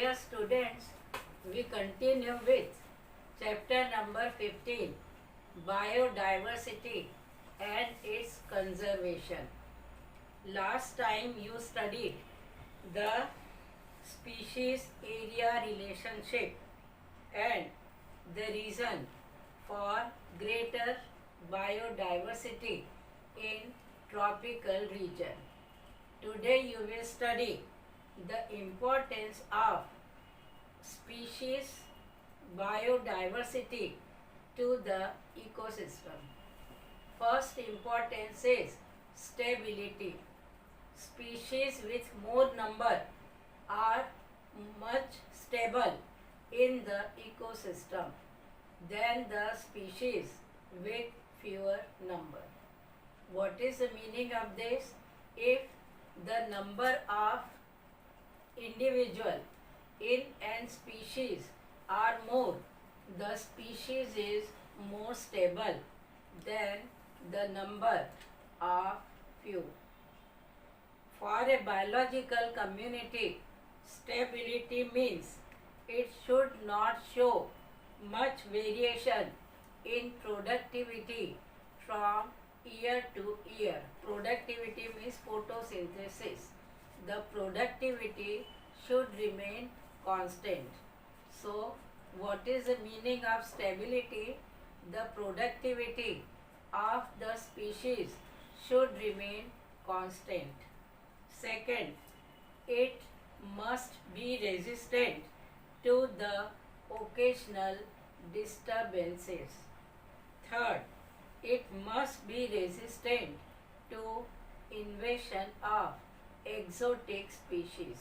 Dear students, we continue with chapter number 15, Biodiversity and its conservation. Last time you studied the species area relationship and the reason for greater biodiversity in tropical region. Today you will study the importance of species biodiversity to the ecosystem. First importance is stability. Species with more number are much stable in the ecosystem than the species with fewer number. What is the meaning of this? If the number of individual in an species are more, the species is more stable than the number of few. For a biological community, stability means it should not show much variation in productivity from year to year. Productivity means photosynthesis. The productivity should remain constant. So, what is the meaning of stability? The productivity of the species should remain constant. Second, it must be resistant to the occasional disturbances. Third, it must be resistant to invasion of exotic species.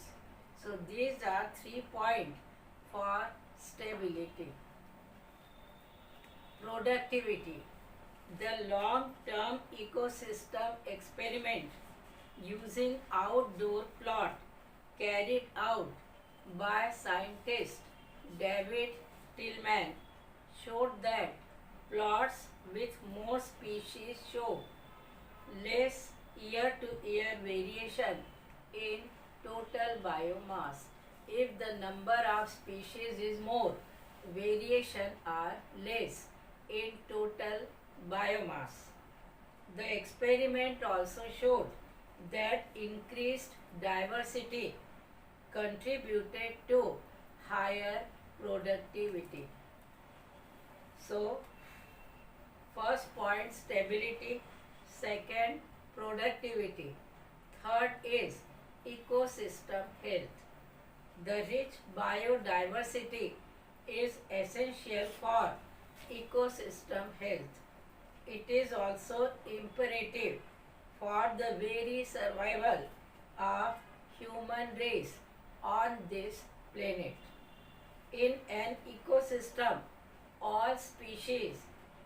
So these are 3 points for stability. Productivity. The long-term ecosystem experiment using outdoor plot carried out by scientist David Tillman showed that plots with more species show less year-to-year variation in total biomass. If the number of species is more, variation are less in total biomass. The experiment also showed that increased diversity contributed to higher productivity. So, first point stability, second productivity, third is ecosystem health. The rich biodiversity is essential for ecosystem health. It is also imperative for the very survival of human race on this planet. In an ecosystem, all species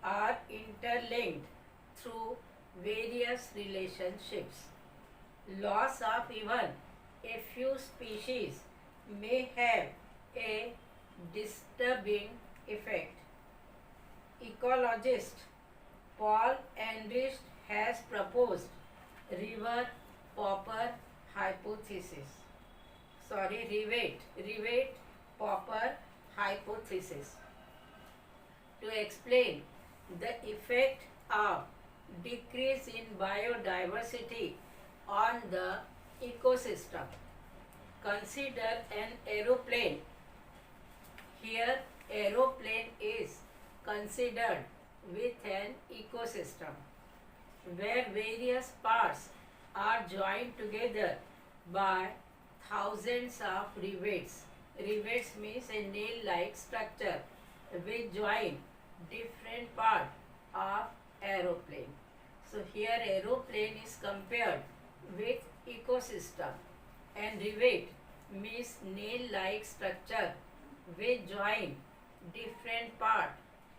are interlinked through various relationships. Loss of even a few species may have a disturbing effect. Ecologist Paul Ehrlich has proposed river popper hypothesis. Rivet popper hypothesis to explain the effect of decrease in biodiversity on the ecosystem. Consider an aeroplane. Here, aeroplane is considered with an ecosystem where various parts are joined together by thousands of rivets. Rivets means a nail-like structure which join different parts of aeroplane. So here aeroplane is compared with ecosystem and rivet means nail-like structure which join different part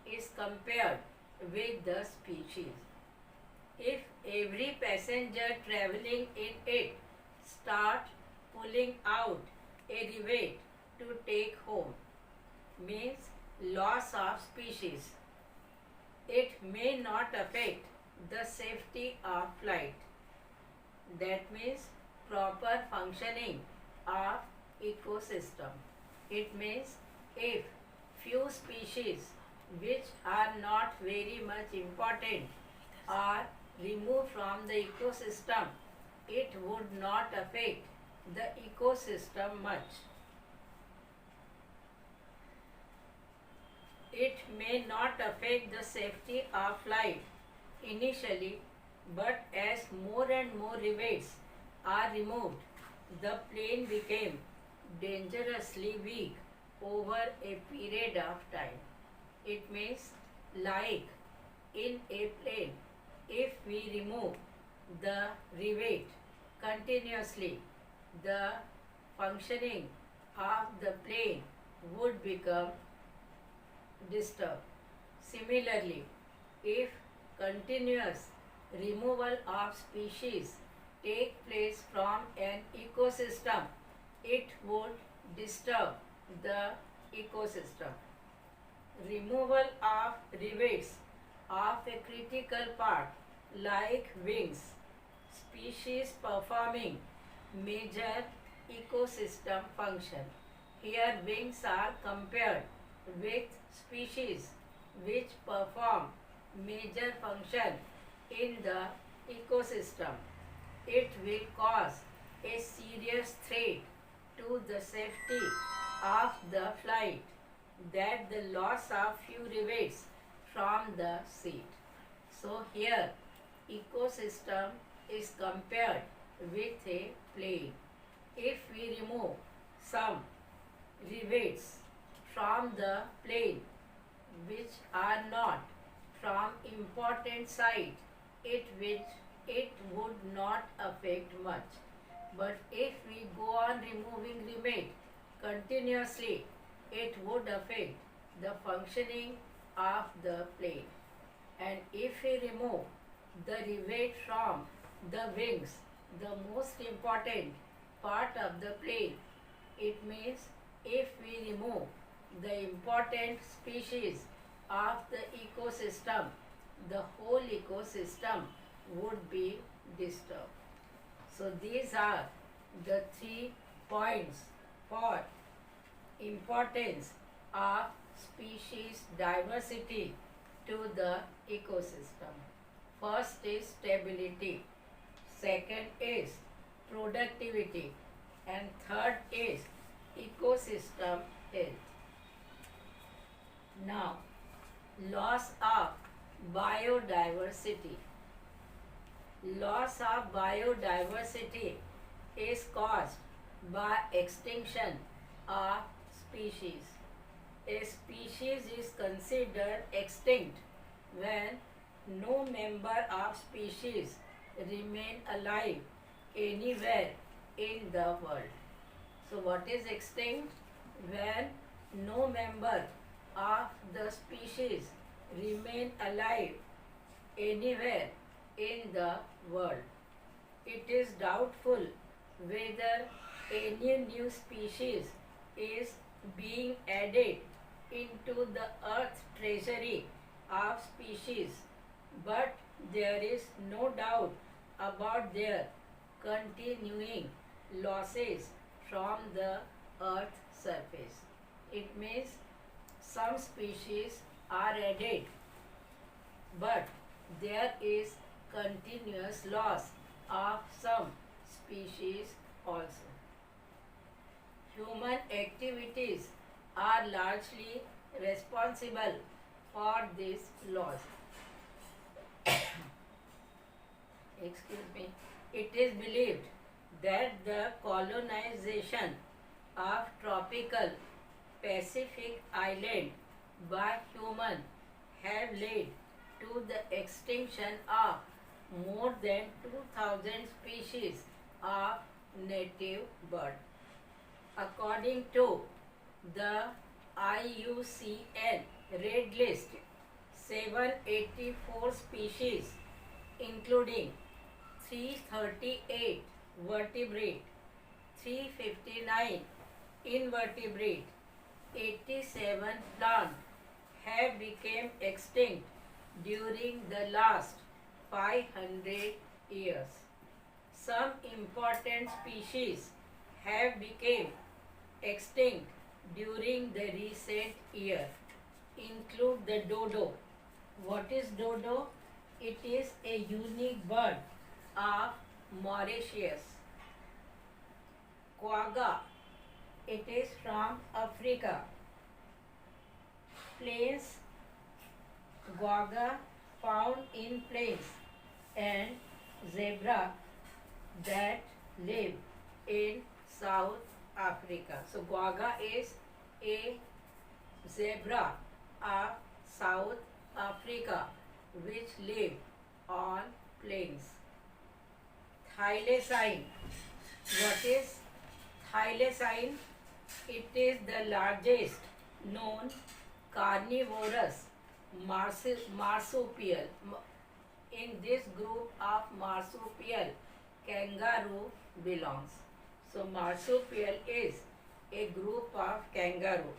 is compared with the species. If every passenger traveling in it start pulling out a rivet to take home, means loss of species. It may not affect the safety of flight. That means proper functioning of ecosystem. It means if few species which are not very much important are removed from the ecosystem, it would not affect the ecosystem much. It may not affect the safety of life initially, but as more and more rivets are removed, the plain became dangerously weak over a period of time. It means, like in a plain, if we remove the rivet continuously, the functioning of the plain would become disturbed. Similarly, if continuous removal of species take place from an ecosystem, it would disturb the ecosystem. Removal of rivets of a critical part like wings, species performing major ecosystem function. Here wings are compared with species which perform major function in the ecosystem. It will cause a serious threat to the safety of the flight, that the loss of few rivets from the seat. So here ecosystem is compared with a plane. If we remove some rivets from the plane which are not from important site, it would not affect much. But if we go on removing rivet continuously, it would affect the functioning of the plane. And if we remove the rivet from the wings, the most important part of the plane, it means if we remove the important species of the ecosystem, the whole ecosystem would be disturbed. So these are the 3 points for importance of species diversity to the ecosystem. First is stability, second is productivity, and third is ecosystem health. Now, loss of biodiversity. Loss of biodiversity is caused by extinction of species. A species is considered extinct when no member of species remain alive anywhere in the world. So what is extinct? When no member of the species remain alive anywhere in the world. It is doubtful whether any new species is being added into the earth treasury of species, but there is no doubt about their continuing losses from the earth surface. It means some species are added, but there is continuous loss of some species also. Human activities are largely responsible for this loss. Excuse me. It is believed that the colonization of tropical Pacific island by human have led to the extinction of more than 2000 species of native bird. According to the IUCN Red List, 784 species, including 338 vertebrate, 359 invertebrate, 87 plant, have become extinct during the last 500 years. Some important species have become extinct during the recent year include the dodo. What is dodo? It is a unique bird of Mauritius. Quagga, it is from Africa. Plains quagga found in plains, and zebra that live in South Africa. So quagga is a zebra of South Africa which live on plains. Thylacine. What is thylacine? It is the largest known carnivorous marsupial. In this group of marsupial, kangaroo belongs. So marsupial is a group of kangaroo.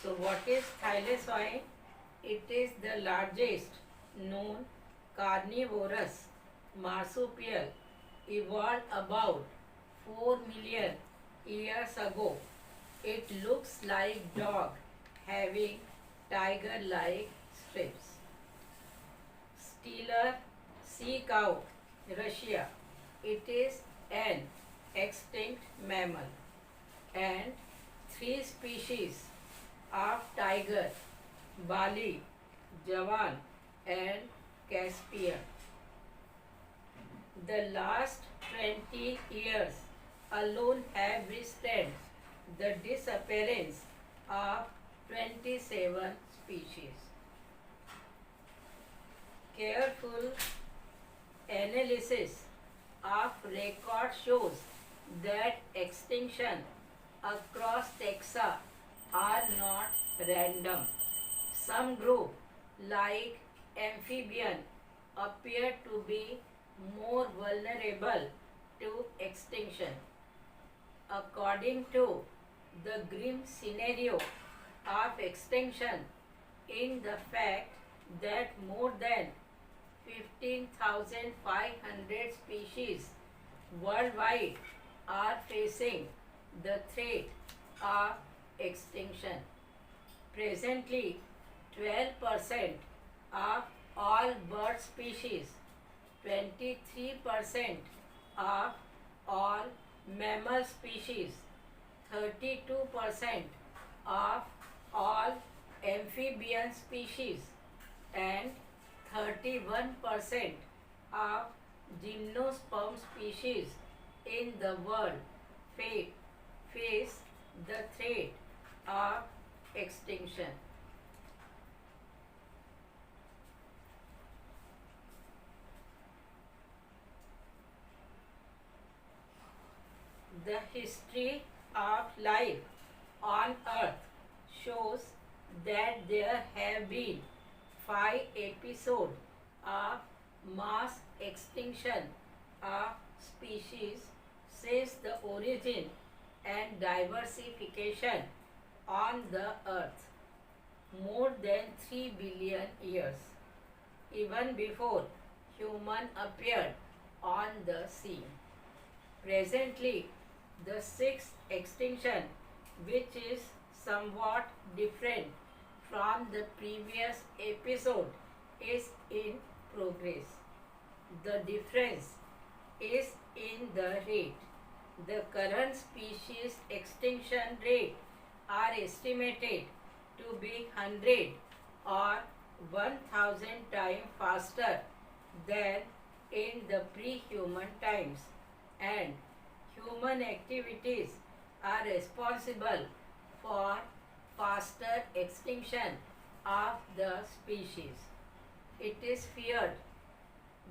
So what is thylacine? It is the largest known carnivorous marsupial, evolved about 4 million years ago. It looks like dog having tiger-like stripes. Steller sea cow, Russia. It is an extinct mammal, and 3 species of tiger, Bali, Javan and Caspian. The last 20 years alone have withstood the disappearance of 27 species. Careful analysis of record shows that extinction across taxa are not random. Some group, like amphibian, appear to be more vulnerable to extinction. According to the grim scenario of extinction in the fact that more than 15,500 species worldwide are facing the threat of extinction. Presently, 12% of all bird species, 23% of all mammal species, 32% of all amphibian species, and 31% of gymnosperm species in the world face the threat of extinction. The history of life on Earth shows that there have been 5 episodes of mass extinction of species since the origin and diversification on the Earth, more than 3 billion years, even before human appeared on the scene. Presently, the 6th extinction, which is somewhat different from the previous episode, is in progress. The difference is in the rate. The current species extinction rate are estimated to be 100 or 1000 times faster than in the pre-human times, and human activities are responsible for faster extinction of the species. It is feared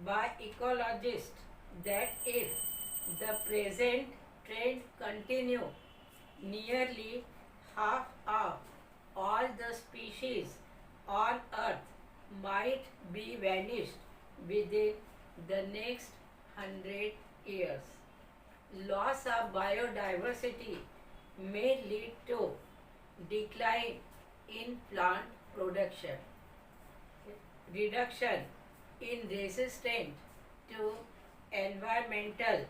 by ecologists that if the present trend continue, nearly half of all the species on Earth might be vanished within the next 100 years. Loss of biodiversity may lead to decline in plant production, reduction in resistance to environmental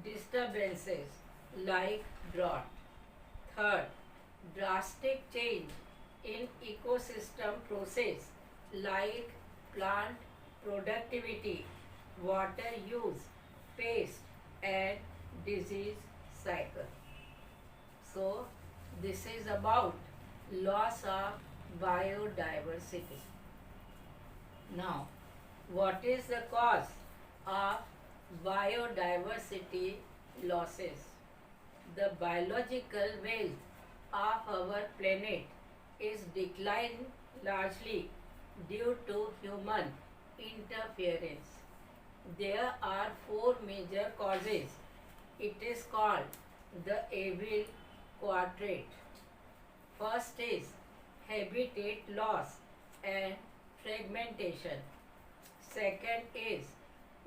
disturbances like drought. Third, drastic change in ecosystem process like plant productivity, water use, pest and disease cycle. So this is about loss of biodiversity. Now, what is the cause of biodiversity losses? The biological wealth of our planet is declining largely due to human interference. There are four major causes. It is called the evil quadrant. First is habitat loss and fragmentation. Second is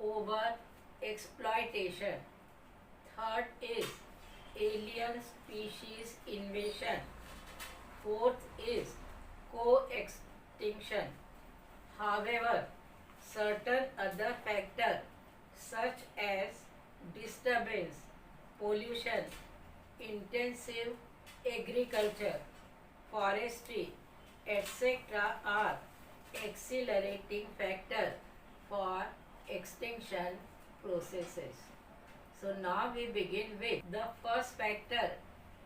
over exploitation. Third is alien species invasion. Fourth is co-extinction. However, certain other factors such as disturbance, pollution, intensive agriculture, forestry, etc. are accelerating factor for extinction processes. So now we begin with the first factor,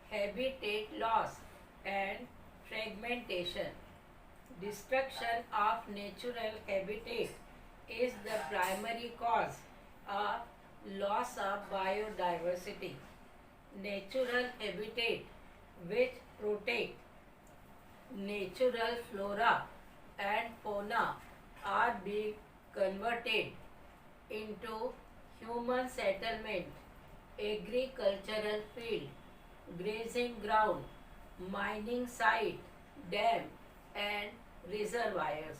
habitat loss and fragmentation. Destruction of natural habitat is the primary cause of loss of biodiversity. Natural habitat which protect natural flora and fauna are being converted into human settlement, agricultural field, grazing ground, mining site, dam and reservoirs.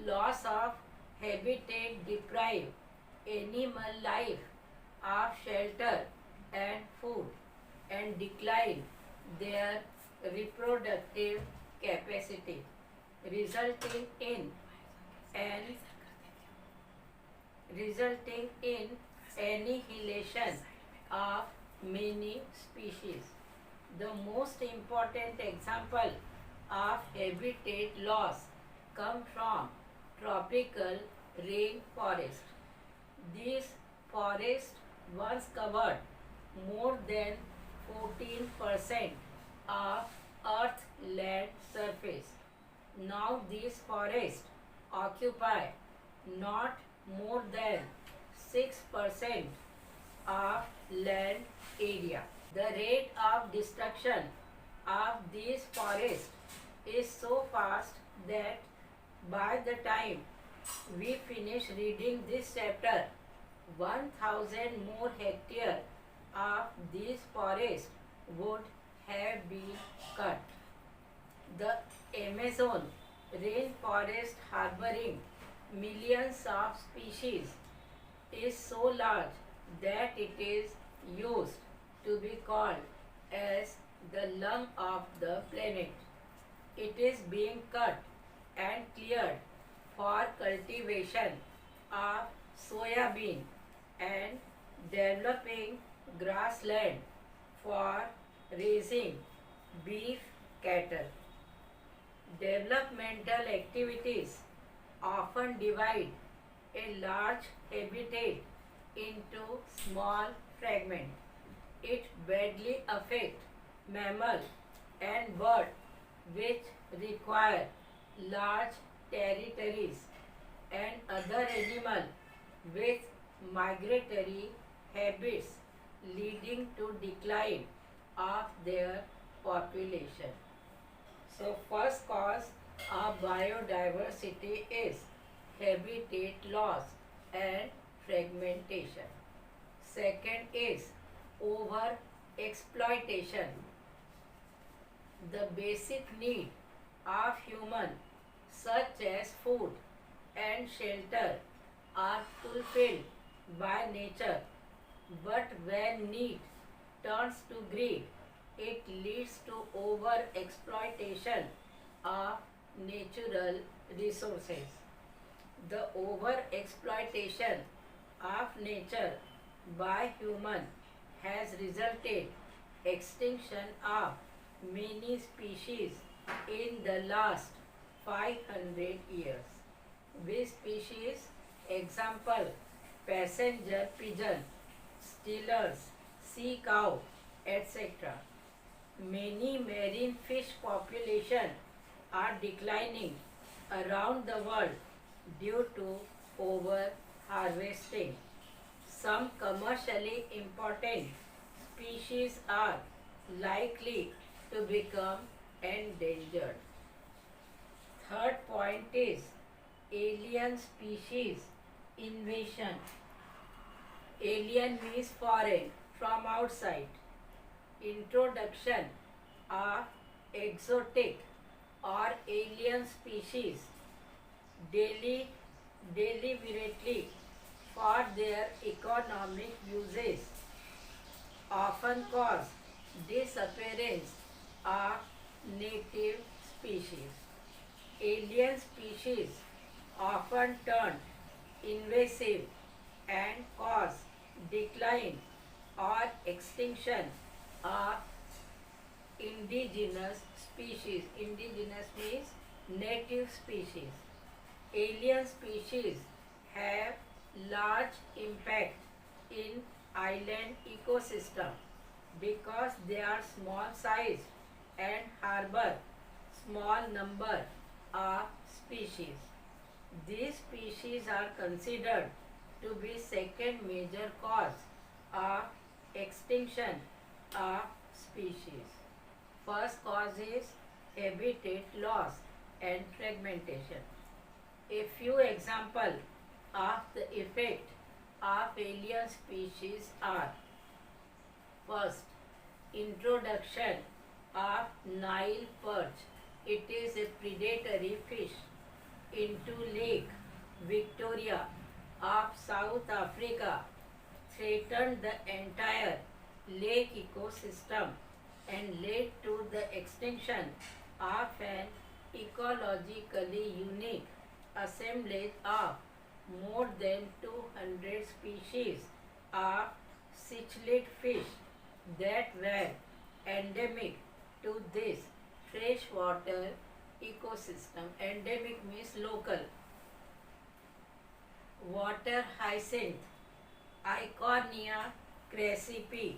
Loss of habitat deprive animal life of shelter and food and decline their reproductive capacity, resulting in an annihilation of many species. The most important example of habitat loss come from tropical rainforest. These forests once covered more than 14% of Earth's land surface. Now these forests occupy not more than 6% of land area. The rate of destruction of these forests is so fast that by the time we finish reading this chapter, 1000 more hectares of these forests would have been cut. The Amazon rainforest harboring millions of species is so large that it is used to be called as the lung of the planet. It is being cut and cleared for cultivation of soya bean and developing grassland for raising beef cattle. Developmental activities often divide a large habitat into small fragments. It badly affects mammals and birds which require large territories and other animals with migratory habits leading to decline of their population. So first cause of biodiversity is habitat loss and fragmentation. Second is over exploitation. The basic need of human such as food and shelter are fulfilled by nature, but when need turns to greed, it leads to over exploitation of natural resources. The over exploitation of nature by human has resulted extinction of many species in the last 500 years. Which species? Example, passenger pigeon, steelers, sea cow, etc. Many marine fish population are declining around the world due to over harvesting. Some commercially important species are likely to become endangered. Third point is alien species invasion. Alien means foreign, from outside. Introduction of exotic or alien species daily, deliberately for their economic uses often cause disappearance of native species. Alien species often turn invasive and cause decline or extinction of indigenous species. Indigenous means native species. Alien species have large impact in island ecosystem because they are small size and harbor small number of species. These species are considered to be second major cause of extinction of species. First cause is habitat loss and fragmentation. A few examples of the effect of alien species are: first, introduction of Nile perch. It is a predatory fish into Lake Victoria of South Africa, threatened the entire lake ecosystem and led to the extinction of an ecologically unique assemblage of more than 200 species of cichlid fish that were endemic to this freshwater ecosystem. Endemic means local. Water hyacinth, Icornia crassipi,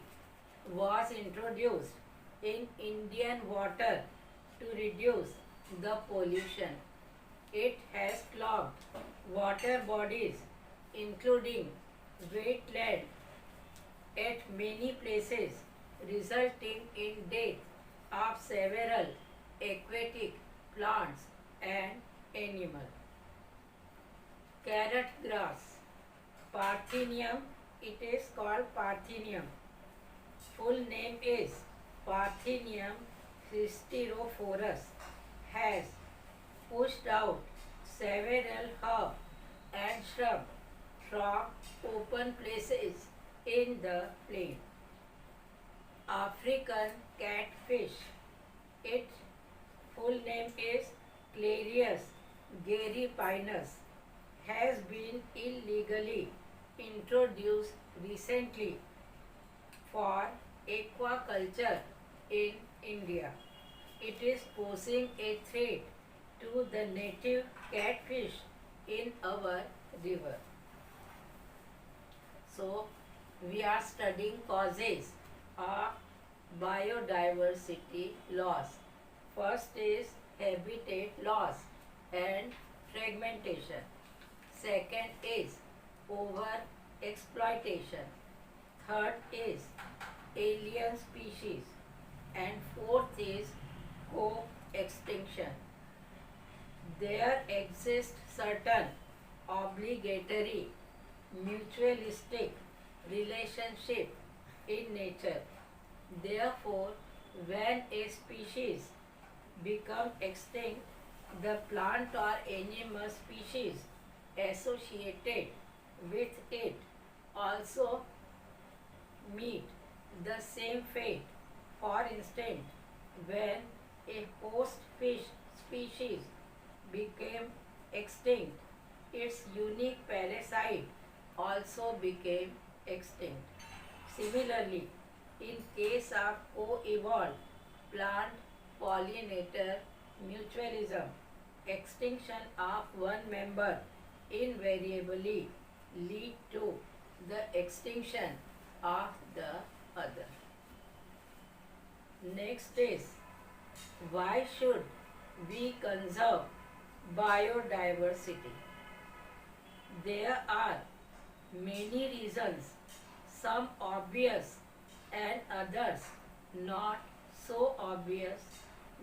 was introduced in Indian water to reduce the pollution. It has clogged water bodies, including wetland, at many places, resulting in death of several aquatic plants and animals. Carrot grass, Parthenium, it is called Parthenium. Full name is Parthenium hysterophorus, has pushed out several herb and shrub from open places in the plain. African catfish, its full name is Clarius garipinus, has been illegally introduced recently for aquaculture in India. It is posing a threat to the native catfish in our river. So, we are studying causes of biodiversity loss. First is habitat loss and fragmentation. Second is over exploitation. Third is alien species. And fourth is co-extinction. There exist certain obligatory mutualistic relationship in nature. Therefore, when a species become extinct, the plant or animal species associated with it also meet the same fate. For instance, when a host fish species became extinct, its unique parasite also became extinct. Similarly, in case of co-evolved plant pollinator mutualism. Extinction of one member invariably lead to the extinction of the other. Next is, why should we conserve biodiversity? There are many reasons, some obvious and others not so obvious,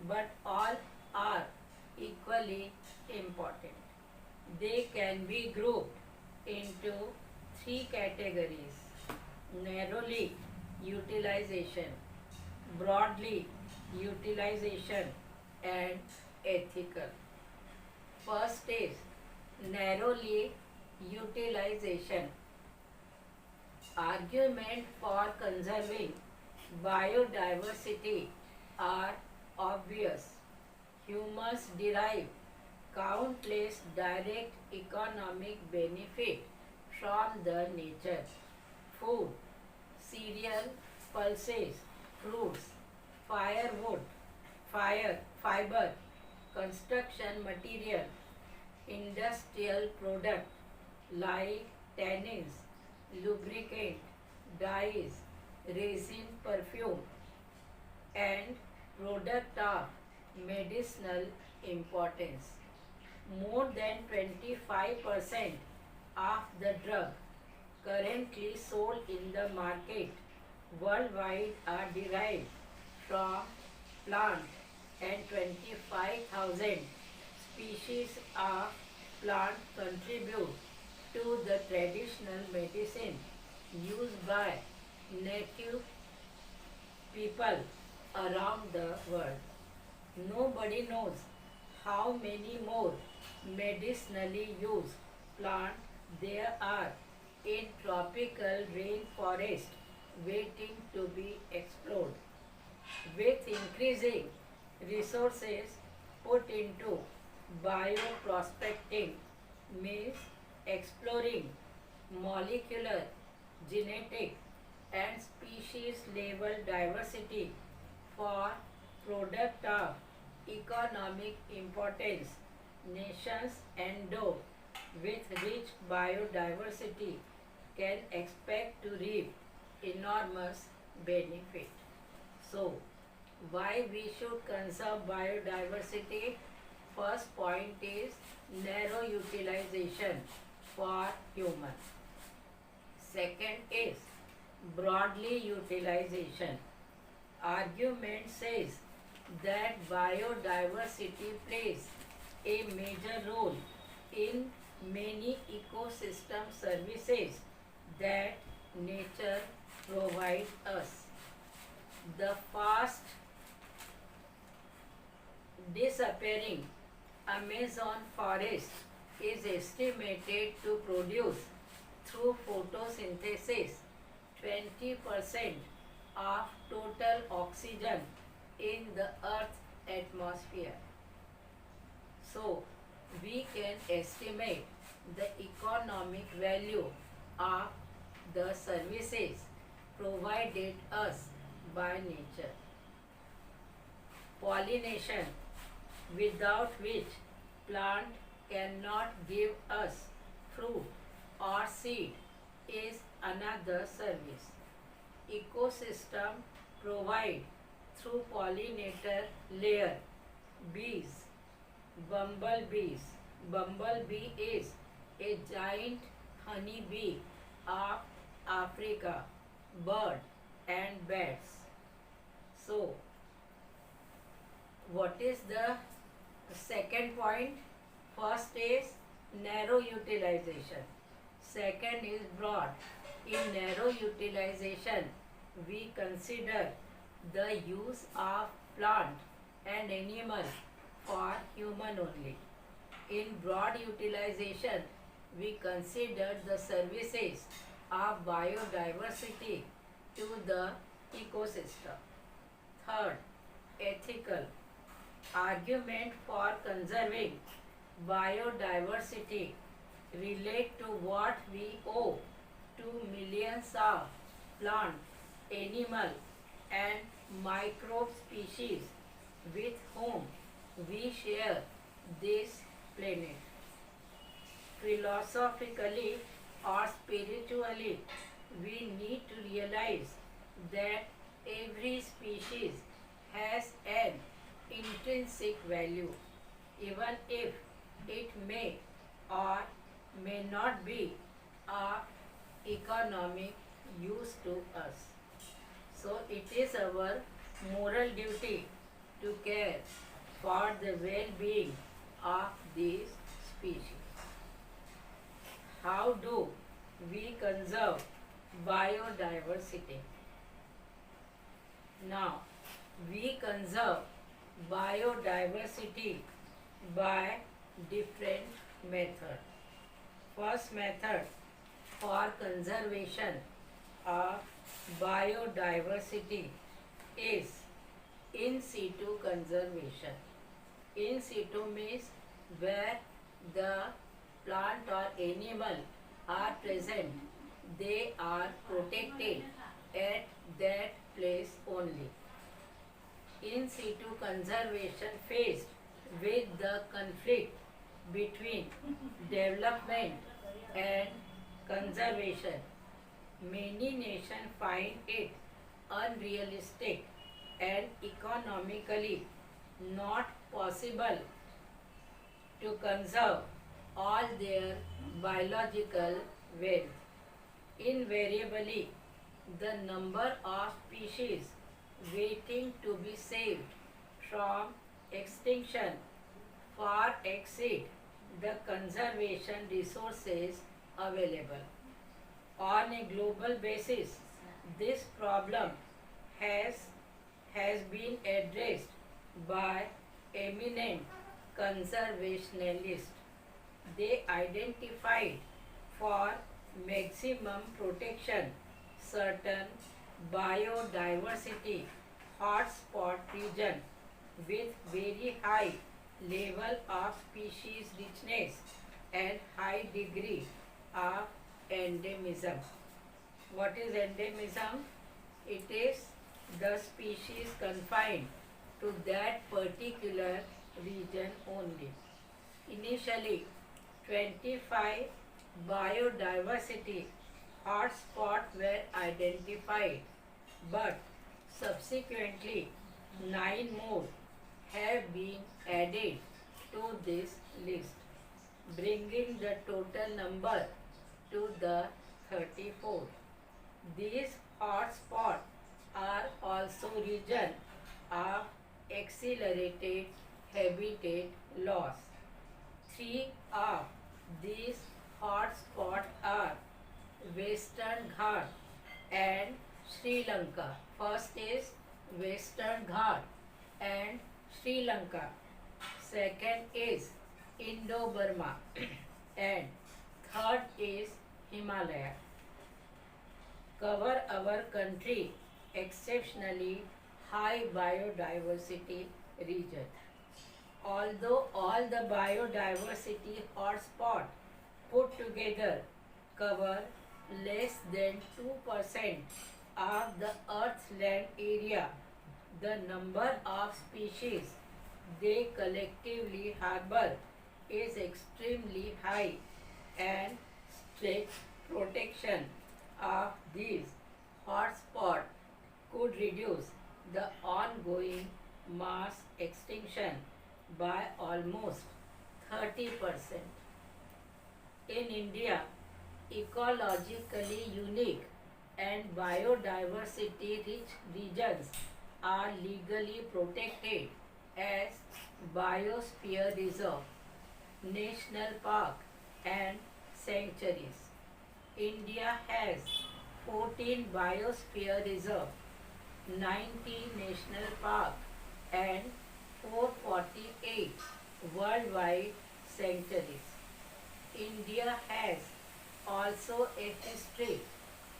but all are equally important. They can be grouped into three categories: narrowly utilization, broadly utilization, and ethical. First is narrowly utilization. Argument for conserving biodiversity are obvious. Humans derive countless direct economic benefit from the nature. Food, cereal, pulses, fruits, firewood, fiber, construction material, industrial product like tannins, lubricant, dyes, resin, perfume, and product of medicinal importance. More than 25% of the drug currently sold in the market worldwide are derived from plant, and 25,000 species of plant contribute to the traditional medicine used by native people around the world. Nobody knows how many more medicinally used plants there are in tropical rainforest waiting to be explored. With increasing resources put into bioprospecting means exploring molecular, genetic, and species level diversity for product of economic importance. Nations endowed with rich biodiversity can expect to reap enormous benefit. So, why we should conserve biodiversity? First point is narrow utilization for human. Second is broadly utilization. Argument says that biodiversity plays a major role in many ecosystem services that nature provides us. The fast disappearing Amazon forest is estimated to produce through photosynthesis 20% of total oxygen in the Earth's atmosphere. So, we can estimate the economic value of the services provided us by nature. Pollination, without which plant cannot give us fruit or seed, is another service. Ecosystem provide through pollinator layer, bees, bumblebees. Bumblebee is a giant honeybee of Africa, bird and bats. So, what is the second point? First is narrow utilization. Second is broad. In narrow utilization, we consider the use of plant and animal for human only. In broad utilization, we consider the services of biodiversity to the ecosystem. Third, ethical. Argument for conserving biodiversity relate to what we owe to millions of plant, animal, and microbe species with whom we share this planet. Philosophically or spiritually, we need to realize that every species has an intrinsic value, even if it may or may not be of economic use to us. So it is our moral duty to care for the well-being of these species. How do we conserve biodiversity? Now, we conserve biodiversity by different methods. First method for conservation of biodiversity is in situ conservation. In situ means where the plant or animal are present, they are protected at that place only. In situ conservation faced with the conflict between development and conservation, many nations find it unrealistic and economically not possible to conserve all their biological wealth. Invariably, the number of species waiting to be saved from extinction far exceed the conservation resources available. On a global basis, this problem has been addressed by eminent conservationists. They identified for maximum protection certain biodiversity hotspot region with very high level of species richness and high degree of endemism. What is endemism? It is the species confined to that particular region only. Initially, 25 biodiversity hotspots were identified, but subsequently 9 more have been added to this list, bringing the total number to the 34. These hotspots are also regions of accelerated habitat loss. 3 of these hotspots are Western Ghat and Sri Lanka. First is Western Ghat and Sri Lanka. Second is Indo-Burma and third is Himalaya. Cover our country exceptionally high biodiversity region. Although all the biodiversity hotspots put together cover less than 2% of the Earth's land area, the number of species they collectively harbor is extremely high, and strict protection of these hotspots could reduce the ongoing mass extinction by almost 30%. In India, ecologically unique and biodiversity rich regions are legally protected as biosphere reserve, national park and sanctuaries. India has 14 biosphere reserve, 90 national park and 448 worldwide sanctuaries. India has also a history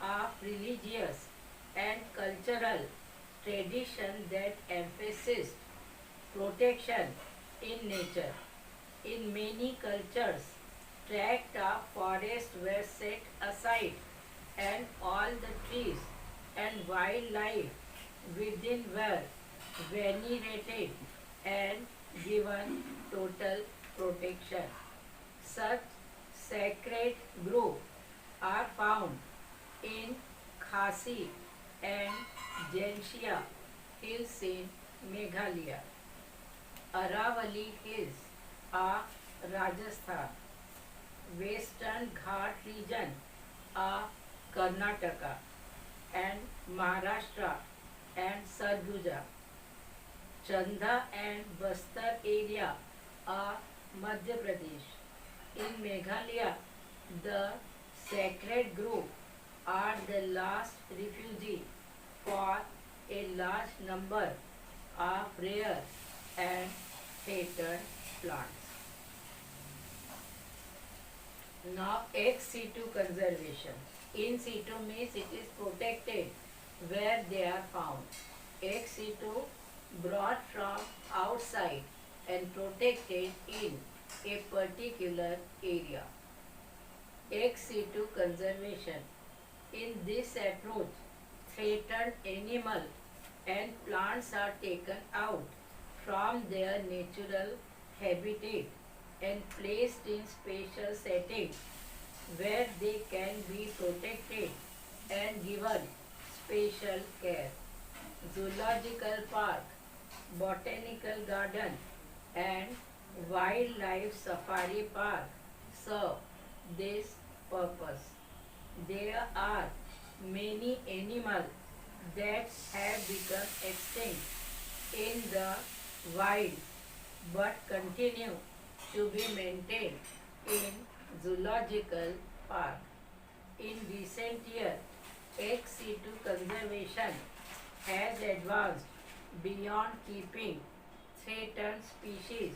of religious and cultural tradition that emphasizes protection in nature. In many cultures, tracts of forest were set aside and all the trees and wildlife within were venerated and given total protection. Such sacred groves are found in Khasi and Jenshia hills in Meghalaya, Aravali Hills of Rajasthan, Western Ghat region of Karnataka, and Maharashtra and Sarguja, Chanda and Bastar area of Madhya Pradesh. In Meghalaya, the sacred group are the last refuge for a large number of rare and threatened plants. Now, ex situ conservation. In situ means it is protected where they are found. Ex situ brought from outside and protected in a particular area. Ex situ conservation. In this approach, threatened animal and plants are taken out from their natural habitat and placed in special settings where they can be protected and given special care. Zoological park, botanical garden and wildlife safari park serve this purpose. There are many animals that have become extinct in the wild but continue to be maintained in zoological park. In recent years, ex situ conservation has advanced beyond keeping threatened species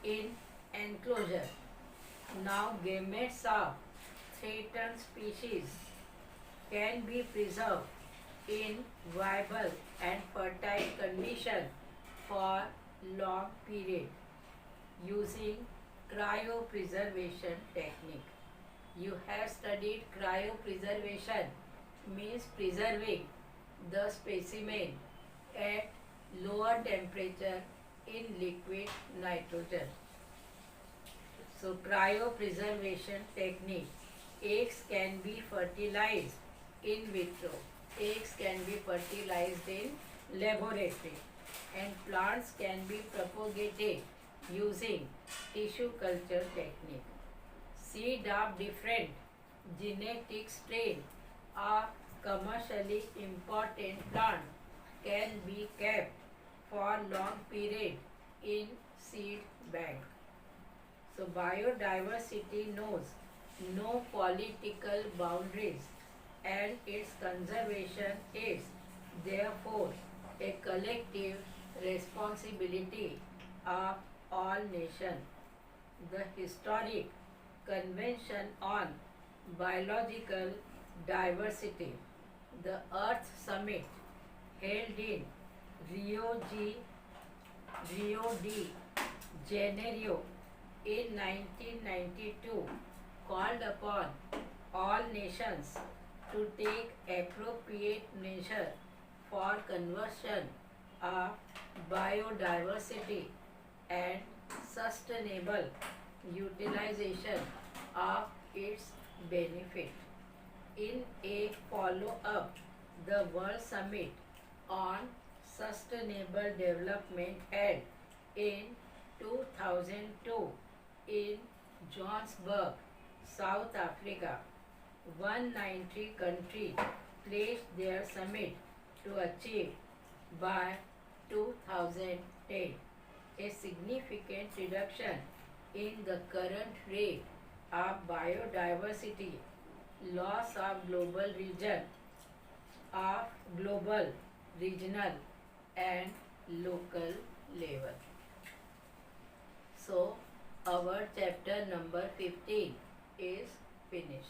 in enclosure. Now gametes of threatened species can be preserved in viable and fertile condition for long period using cryopreservation technique. You have studied cryopreservation means preserving the specimen at lower temperature in liquid nitrogen. So cryopreservation technique. Eggs can be fertilized in vitro. Eggs can be fertilized in laboratory and plants can be propagated using tissue culture technique. Seed of different genetic strain of commercially important plant can be kept for long period in seed bank. So biodiversity knows no political boundaries and its conservation is therefore a collective responsibility of all nations. The historic Convention on Biological Diversity, the Earth Summit held in Rio de Janeiro in 1992 called upon all nations to take appropriate measure for conversion of biodiversity and sustainable utilization of its benefit. In a follow-up, the World Summit on Sustainable Development held in 2002 in Johannesburg, South Africa. 190 countries pledged their summit to achieve by 2010 a significant reduction in the current rate of biodiversity loss of global, regional and local level. So our chapter number 15 is finished.